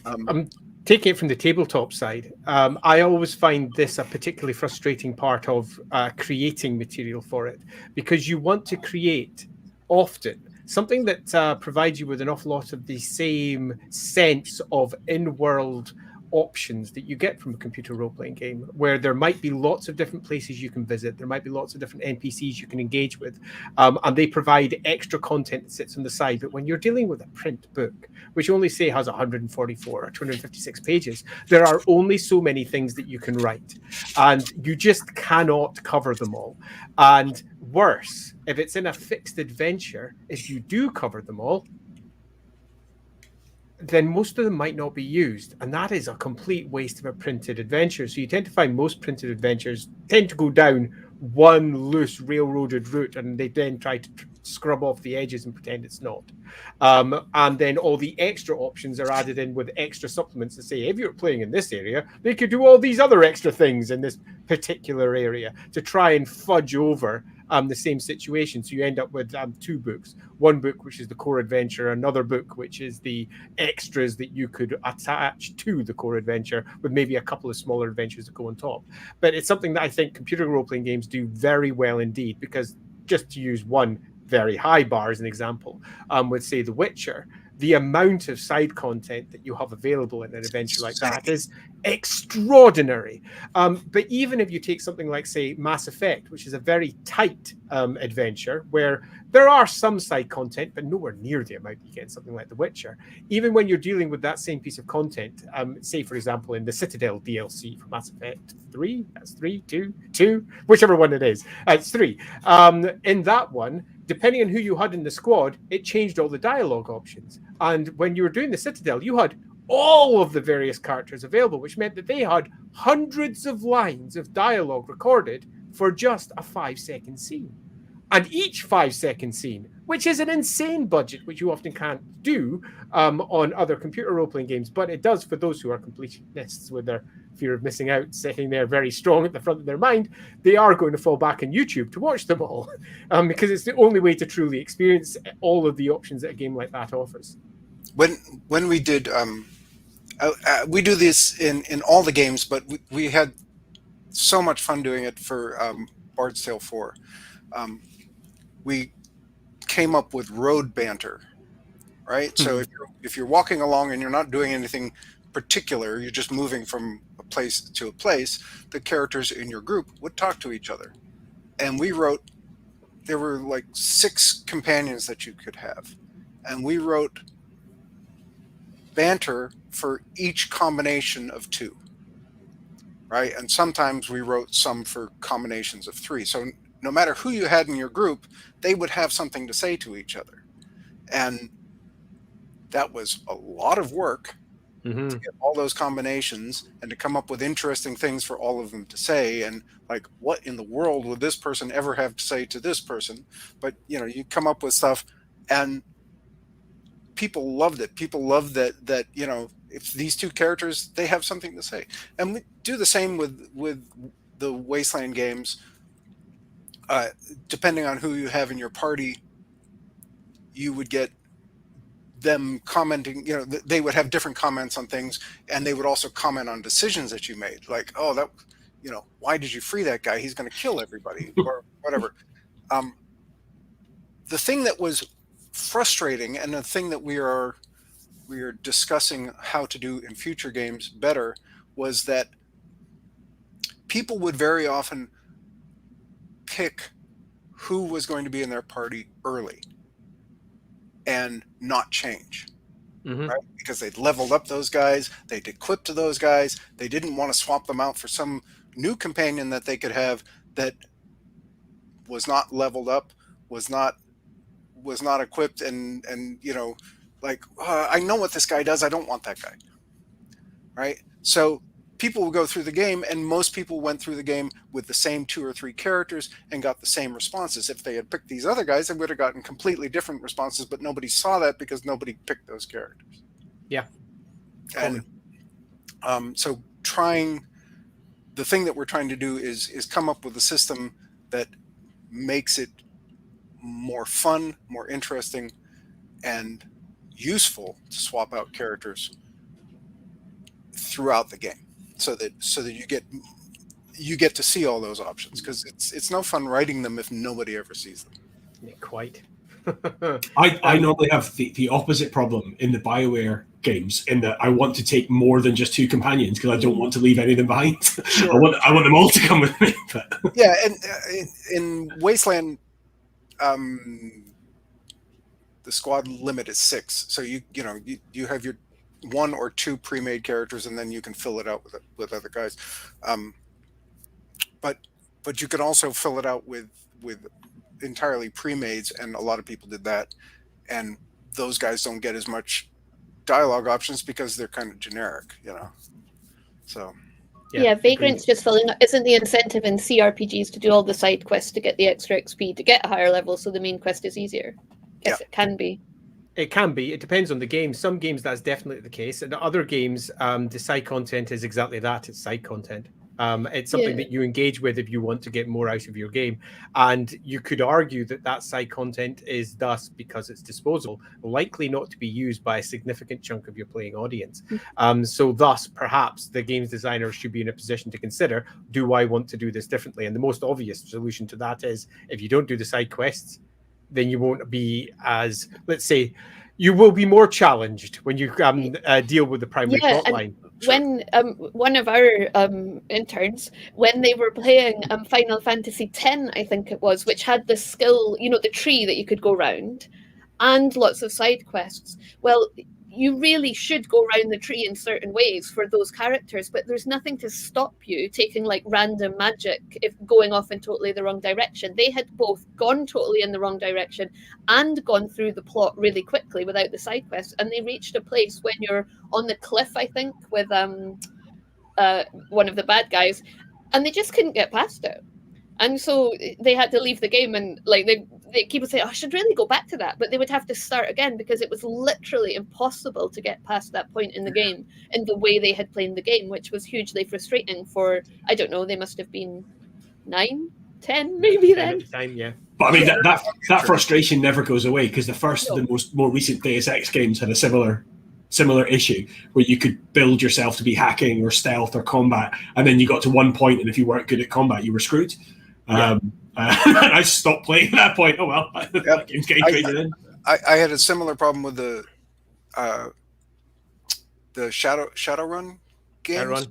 I'm taking it from the tabletop side. I always find this a particularly frustrating part of creating material for it, because you want to create often something that provides you with an awful lot of the same sense of in-world options that you get from a computer role-playing game, where there might be lots of different places you can visit, there might be lots of different NPCs you can engage with, and they provide extra content that sits on the side. But when you're dealing with a print book, which only say has 144 or 256 pages, there are only so many things that you can write, and you just cannot cover them all. And worse, if it's in a fixed adventure, if you do cover them all, then most of them might not be used. And that is a complete waste of a printed adventure. So you tend to find most printed adventures tend to go down one loose railroaded route, and they then try to scrub off the edges and pretend it's not. And then all the extra options are added in with extra supplements to say, if you're playing in this area, they could do all these other extra things in this particular area to try and fudge over the same situation. So you end up with 2 books. One book, which is the core adventure, another book, which is the extras that you could attach to the core adventure, with maybe a couple of smaller adventures that go on top. But it's something that I think computer role-playing games do very well indeed, because just to use one very high bar as an example, with, say, The Witcher, the amount of side content that you have available in an adventure like that is extraordinary. But even if you take something like, say, Mass Effect, which is a very tight adventure where there are some side content, but nowhere near the amount you get in something like The Witcher. Even when you're dealing with that same piece of content, say, for example, in the Citadel DLC for Mass Effect 3, that's 3, 2, whichever one it is, it's 3. In that one, depending on who you had in the squad, it changed all the dialogue options. And when you were doing the Citadel, you had all of the various characters available, which meant that they had hundreds of lines of dialogue recorded for just a 5-second scene. And each 5-second scene, which is an insane budget, which you often can't do on other computer role-playing games, but it does for those who are completionists with their fear of missing out sitting there very strong at the front of their mind. They are going to fall back on YouTube to watch them all because it's the only way to truly experience all of the options that a game like that offers. When we did, we do this in all the games, but we had so much fun doing it for Bard's Tale 4. We came up with road banter, right? So if you're walking along and you're not doing anything particular, you're just moving from a place to a place, the characters in your group would talk to each other. And we wrote, there were like 6 companions that you could have. And we wrote banter for each combination of 2, right? And sometimes we wrote some for combinations of 3. So no matter who you had in your group, they would have something to say to each other. And that was a lot of work to get all those combinations and to come up with interesting things for all of them to say. And like, what in the world would this person ever have to say to this person? But, you know, you come up with stuff and people loved it. People loved that, you know, if these 2 characters, they have something to say. And we do the same with the Wasteland games. Depending on who you have in your party, you would get them commenting, you know, they would have different comments on things, and they would also comment on decisions that you made. Like, oh, that, you know, why did you free that guy? He's going to kill everybody or whatever. The thing that was frustrating, and the thing that we are discussing how to do in future games better, was that people would very often pick who was going to be in their party early and not change, right? Because they'd leveled up those guys, they'd equipped to those guys, they didn't want to swap them out for some new companion that they could have that was not leveled up, was not equipped, and you know, like, I know what this guy does, I don't want that guy, right? So people will go through the game, and most people went through the game with the same 2 or 3 characters and got the same responses. If they had picked these other guys, they would have gotten completely different responses, but nobody saw that because nobody picked those characters. Yeah. And so the thing that we're trying to do is come up with a system that makes it more fun, more interesting, and useful to swap out characters throughout the game. So that you get to see all those options, because it's no fun writing them if nobody ever sees them. Yeah, quite. I normally have the opposite problem in the BioWare games, in that I want to take more than just 2 companions because I don't want to leave any of them behind. Sure. I want them all to come with me. But. Yeah, and in Wasteland, the squad limit is 6. So you have your 1 or 2 pre-made characters, and then you can fill it out with other guys. But you can also fill it out with entirely pre-mades, and a lot of people did that. And those guys don't get as much dialogue options because they're kind of generic, you know. So yeah, Vagrant's just filling up. Isn't the incentive in CRPGs to do all the side quests to get the extra XP to get a higher level, so the main quest is easier? Yes, yeah. It can be. It can be. It depends on the game. Some games that's definitely the case, and other games, the side content is exactly that. It's side content. It's something that you engage with if you want to get more out of your game. And you could argue that side content is thus, because it's disposable, likely not to be used by a significant chunk of your playing audience. So thus, perhaps the games designer should be in a position to consider, do I want to do this differently? And the most obvious solution to that is, if you don't do the side quests, then you won't be as, let's say, you will be more challenged when you deal with the primary plot line. When one of our interns, when they were playing Final Fantasy X, I think it was, which had the skill, you know, the tree that you could go round, and lots of side quests. Well, you really should go around the tree in certain ways for those characters, but there's nothing to stop you taking like random magic if going off in totally the wrong direction. They had both gone totally in the wrong direction and gone through the plot really quickly without the side quests, and they reached a place when you're on the cliff, I think, with one of the bad guys, and they just couldn't get past it. And so they had to leave the game, and like they keep saying, oh, I should really go back to that, but they would have to start again because it was literally impossible to get past that point in the game in the way they had played the game, which was hugely frustrating for, I don't know, they must have been 9, 10 maybe then. At the time, yeah. But I mean, that frustration never goes away, because the first of the more recent Deus Ex games had a similar issue where you could build yourself to be hacking or stealth or combat, and then you got to one point, and if you weren't good at combat, you were screwed. I stopped playing at that point. Oh well, that game's getting traded in. I had a similar problem with the Shadowrun games.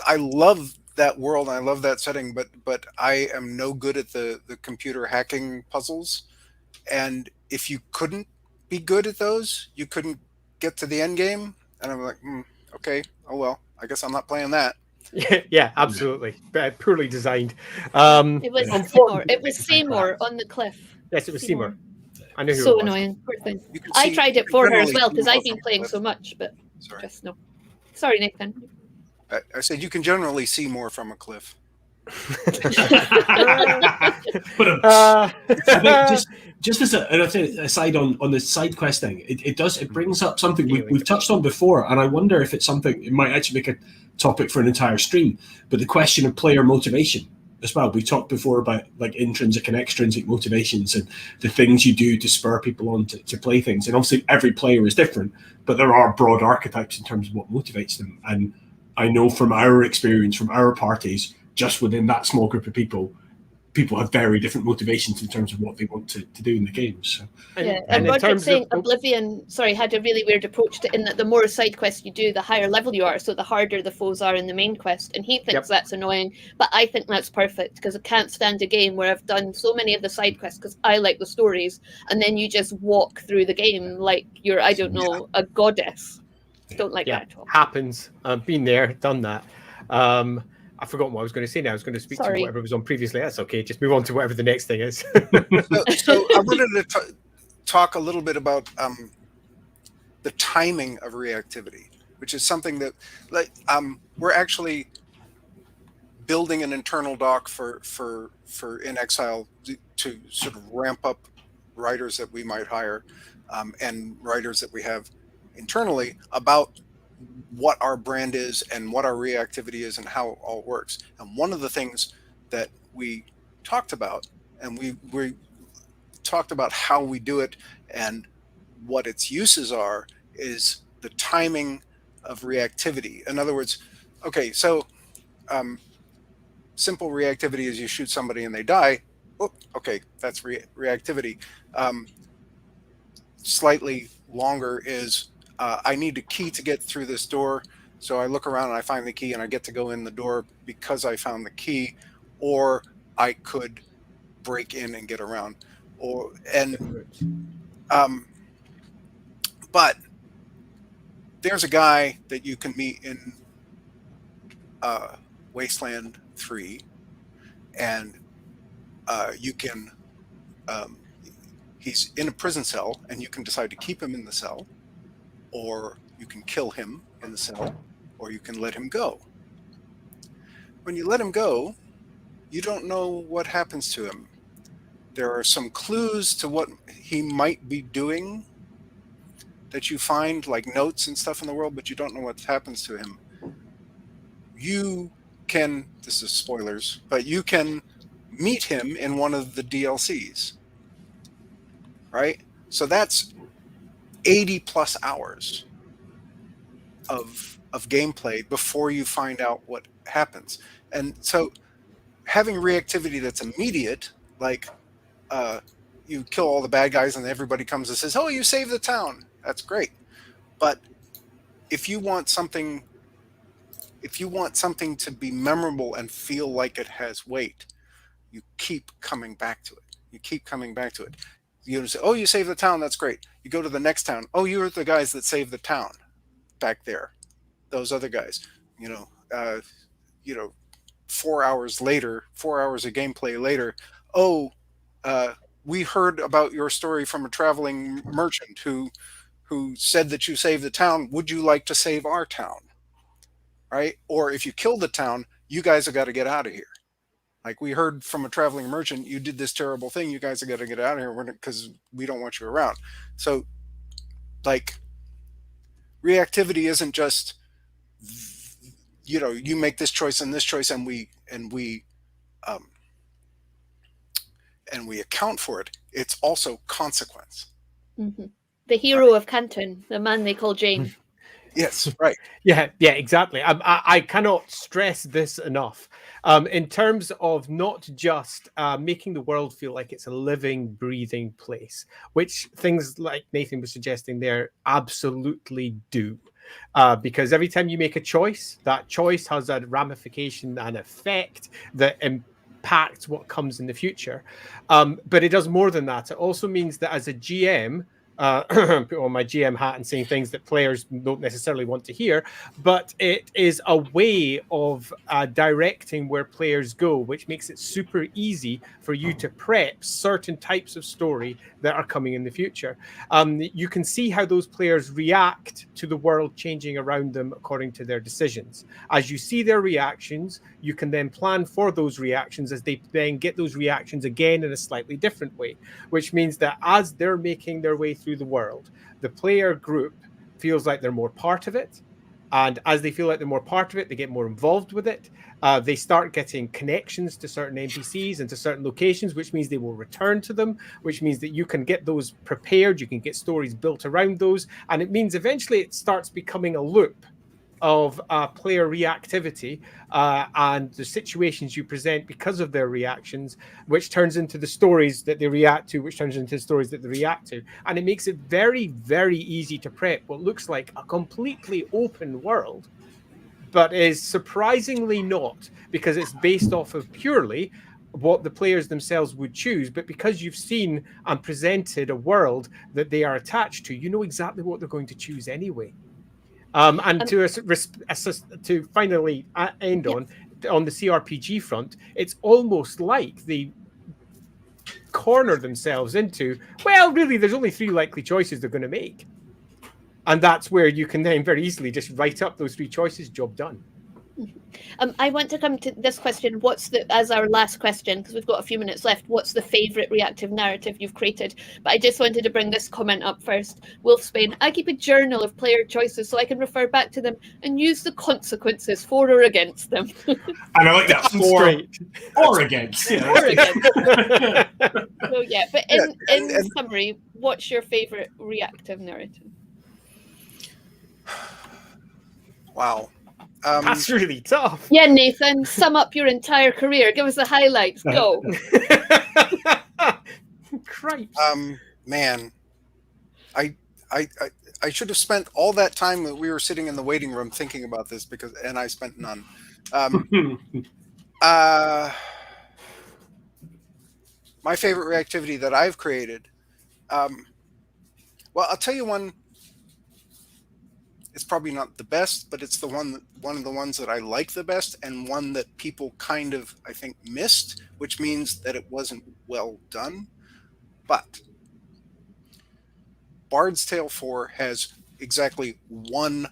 I love that world and I love that setting, but I am no good at the computer hacking puzzles. And if you couldn't be good at those, you couldn't get to the end game. And I'm like, okay, oh well, I guess I'm not playing that. Yeah, absolutely. Poorly designed. It was Seymour. It was Seymour on the cliff. Yes, it was Seymour. I knew who so it was. Annoying. Poor thing. I tried it for her as well because I've been playing so much, but just no. Sorry, Nathan. I said you can generally see more from a cliff. But just as a aside on the side quest thing, it brings up something we've touched on before, and I wonder if it's something it might actually make a topic for an entire stream. But the question of player motivation as well. We talked before about like intrinsic and extrinsic motivations and the things you do to spur people on to play things. And obviously every player is different, but there are broad archetypes in terms of what motivates them. And I know from our experience, from our parties, just within that small group of people have very different motivations in terms of what they want to do in the games. So. And Roderick's saying Oblivion, had a really weird approach to in that the more side quests you do, the higher level you are, so the harder the foes are in the main quest. And he thinks that's annoying, but I think that's perfect because I can't stand a game where I've done so many of the side quests because I like the stories, and then you just walk through the game like you're, I don't know, a goddess. Don't like that at all. Happens. Been there, done that. I've forgotten what I was going to say now. I was going to speak to whatever was on previously. That's okay. Just move on to whatever the next thing is. So I wanted to talk a little bit about the timing of reactivity, which is something that we're actually building an internal doc for In Exile to sort of ramp up writers that we might hire and writers that we have internally about what our brand is and what our reactivity is and how it all works. And one of the things that we talked about, and we talked about how we do it and what its uses are, is the timing of reactivity. In other words, okay, so simple reactivity is you shoot somebody and they die. Oh, okay, that's reactivity. Slightly longer is I need a key to get through this door, so I look around and I find the key and I get to go in the door because I found the key, or I could break in and get around, but there's a guy that you can meet in Wasteland 3, and you can he's in a prison cell, and you can decide to keep him in the cell, or you can kill him in the cell, or you can let him go. When you let him go, you don't know what happens to him. There are some clues to what he might be doing that you find, like notes and stuff in the world, but you don't know what happens to him. You can, this is spoilers, but you can meet him in one of the DLCs, right? So that's 80 plus hours of gameplay before you find out what happens. And so having reactivity that's immediate, like you kill all the bad guys and everybody comes and says, oh, you saved the town. That's great. But if you want something to be memorable and feel like it has weight, you keep coming back to it. You say, oh, you saved the town. That's great. You go to the next town. Oh, you're the guys that saved the town back there. Those other guys, 4 hours later, 4 hours of gameplay later. Oh, we heard about your story from a traveling merchant who said that you saved the town. Would you like to save our town? Right? Or if you kill the town, you guys have got to get out of here. Like, we heard from a traveling merchant, you did this terrible thing. You guys got to get out of here because we don't want you around. So, like, reactivity isn't just, you make this choice and this choice, and we account for it. It's also consequence. Mm-hmm. The hero of Canton, the man they call Jane. Yes, right. Yeah, exactly. I cannot stress this enough. In terms of not just making the world feel like it's a living, breathing place, which things like Nathan was suggesting there absolutely do. Because every time you make a choice, that choice has a ramification and effect that impacts what comes in the future. But it does more than that. It also means that as a GM, put on my GM hat and saying things that players don't necessarily want to hear, but it is a way of directing where players go, which makes it super easy for you to prep certain types of story that are coming in the future. You can see how those players react to the world changing around them according to their decisions. As you see their reactions, you can then plan for those reactions as they then get those reactions again in a slightly different way, which means that as they're making their way through the world, the player group feels like they're more part of it. And as they feel like they're more part of it, they get more involved with it. They start getting connections to certain NPCs and to certain locations, which means they will return to them, which means that you can get those prepared. You can get stories built around those. And it means eventually it starts becoming a loop of player reactivity and the situations you present because of their reactions, which turns into the stories that they react to, which turns into the stories that they react to. And it makes it very, very easy to prep what looks like a completely open world, but is surprisingly not, because it's based off of purely what the players themselves would choose. But because you've seen and presented a world that they are attached to, you know exactly what they're going to choose anyway. And to finally end on the CRPG front, it's almost like they corner themselves into, well, really, there's only 3 likely choices they're going to make. And that's where you can then very easily just write up those 3 choices, job done. I want to come to this question. As our last question, because we've got a few minutes left, what's the favourite reactive narrative you've created? But I just wanted to bring this comment up first. Wolfsbane, I keep a journal of player choices so I can refer back to them and use the consequences for or against them. And I like that, or against. Yeah, or against. So yeah, but in summary, what's your favourite reactive narrative? Wow. That's really tough. Yeah, Nathan, sum up your entire career. Give us the highlights. Go. Cripes. Man, I should have spent all that time that we were sitting in the waiting room thinking about this, and I spent none. My favorite reactivity that I've created. Well, I'll tell you one. It's probably not the best, but it's one of the ones that I like the best, and one that people kind of, I think, missed, which means that it wasn't well done. But Bard's Tale 4 has exactly one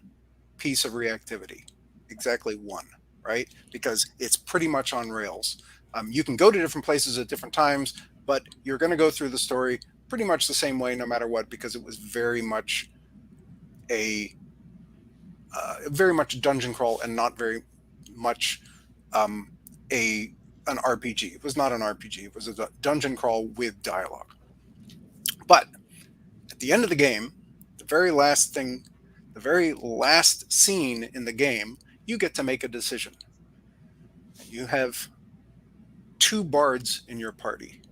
piece of reactivity. Exactly one, right? Because it's pretty much on rails. You can go to different places at different times, but you're going to go through the story pretty much the same way no matter what, because it was very much a dungeon crawl and not very much an RPG. It was not an RPG. It was a dungeon crawl with dialogue. But at the end of the game, the very last scene in the game, you get to make a decision. You have 2 bards in your party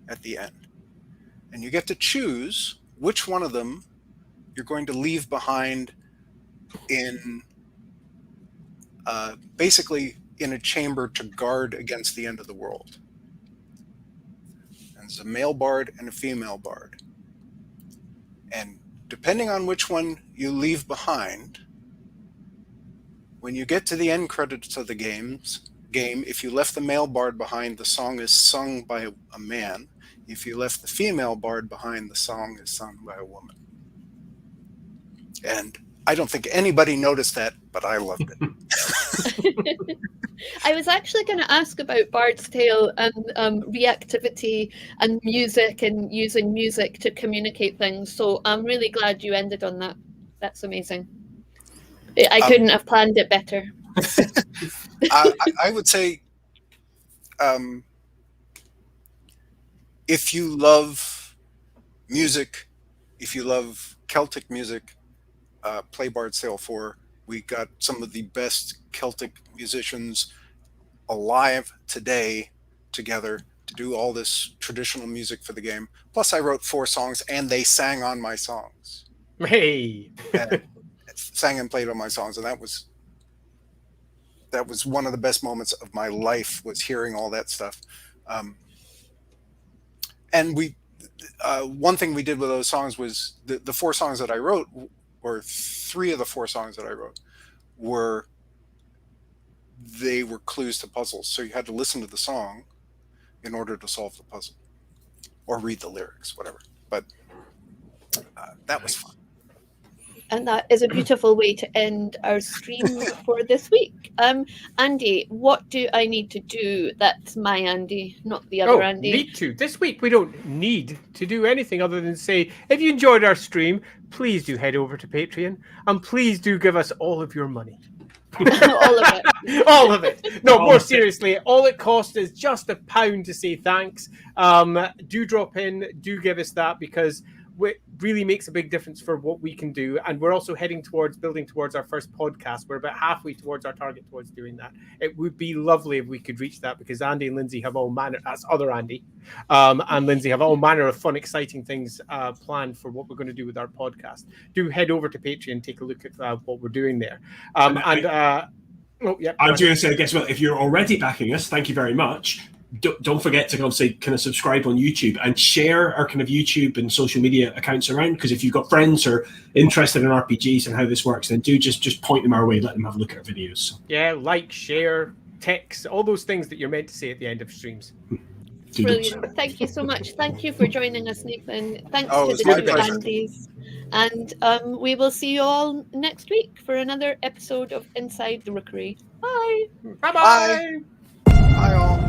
at the end. And you get to choose which one of them you're going to leave behind in basically in a chamber to guard against the end of the world. And there's a male bard and a female bard. And depending on which one you leave behind, when you get to the end credits of the game, if you left the male bard behind, the song is sung by a man. If you left the female bard behind, the song is sung by a woman. And I don't think anybody noticed that, but I loved it. I was actually going to ask about Bard's Tale and reactivity and music and using music to communicate things. So I'm really glad you ended on that. That's amazing. I couldn't have planned it better. I would say, if you love music, if you love Celtic music, play Bard's Tale 4. We got some of the best Celtic musicians alive today together to do all this traditional music for the game. Plus, I wrote 4 songs, and they sang on my songs. Hey, sang and played on my songs, and that was one of the best moments of my life, was hearing all that stuff. And one thing we did with those songs was the 4 songs that I wrote, or 3 of the 4 songs that I wrote, were clues to puzzles. So you had to listen to the song in order to solve the puzzle, or read the lyrics, whatever. But that was fun. And that is a beautiful way to end our stream for this week. Andy, what do I need to do? That's my Andy, not the other Andy. Need to. This week we don't need to do anything other than say, if you enjoyed our stream, please do head over to Patreon, and please do give us all of your money. All of it. All of it. No, more seriously, all it costs is just £1 to say thanks. Do drop in, do give us that, because it really makes a big difference for what we can do. And we're also building towards our first podcast. We're about halfway towards our target towards doing that. It would be lovely if we could reach that, because Andy and Lindsay have all manner, that's other Andy, and Lindsay have all manner of fun, exciting things planned for what we're going to do with our podcast. Do head over to Patreon, take a look at what we're doing there. I was going to say, guess what? If you're already backing us, thank you very much. Don't forget to obviously kind of subscribe on YouTube and share our kind of YouTube and social media accounts around, because if you've got friends who are interested in RPGs and how this works, then do just point them our way, let them have a look at our videos. Yeah, like, share, text, all those things that you're meant to say at the end of streams. Brilliant. Thank you so much. Thank you for joining us, Nathan. Thanks to the two Andys. And we will see you all next week for another episode of Inside the Rookery. Bye. Bye-bye. Bye all.